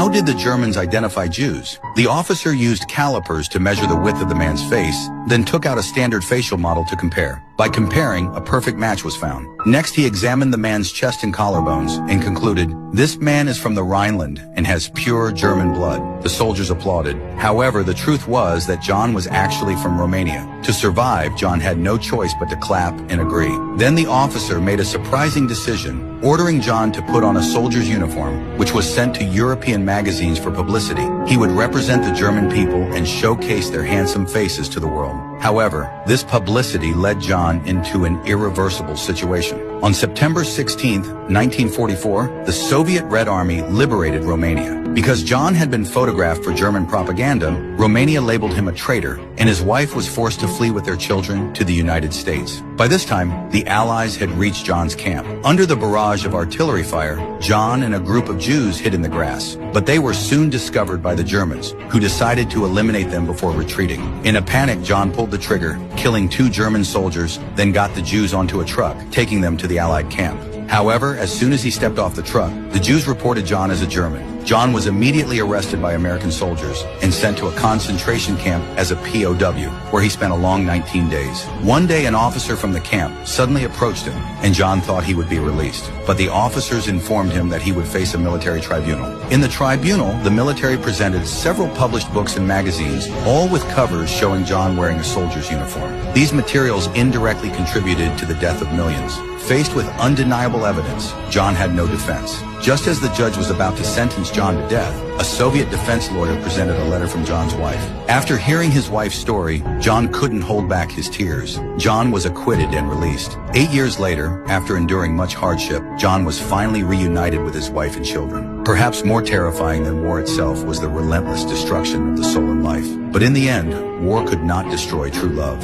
How did the Germans identify Jews? The officer used calipers to measure the width of the man's face, then took out a standard facial model to compare. By comparing, a perfect match was found. Next, he examined the man's chest and collarbones and concluded, this man is from the Rhineland and has pure German blood. The soldiers applauded. However, the truth was that John was actually from Romania. To survive, John had no choice but to clap and agree. Then the officer made a surprising decision, ordering John to put on a soldier's uniform, which was sent to European magazines for publicity. He would represent the German people and showcase their handsome faces to the world. However, this publicity led John into an irreversible situation. On September 16, 1944, the Soviet Red Army liberated Romania. Because John had been photographed for German propaganda, Romania labeled him a traitor, and his wife was forced to flee with their children to the United States. By this time, the Allies had reached John's camp. Under the barrage of artillery fire, John and a group of Jews hid in the grass. But they were soon discovered by the Germans, who decided to eliminate them before retreating. In a panic, John pulled the trigger, killing 2 German soldiers, then got the Jews onto a truck, taking them to the Allied camp. However, as soon as he stepped off the truck, the Jews reported John as a German. John was immediately arrested by American soldiers and sent to a concentration camp as a POW, where he spent a long 19 days. One day, an officer from the camp suddenly approached him, and John thought he would be released. But the officers informed him that he would face a military tribunal. In the tribunal, the military presented several published books and magazines, all with covers showing John wearing a soldier's uniform. These materials indirectly contributed to the death of millions. Faced with undeniable evidence, John had no defense. Just as the judge was about to sentence John to death, a Soviet defense lawyer presented a letter from John's wife. After hearing his wife's story, John couldn't hold back his tears. John was acquitted and released. 8 years later, after enduring much hardship, John was finally reunited with his wife and children. Perhaps more terrifying than war itself was the relentless destruction of the soul and life. But in the end, war could not destroy true love.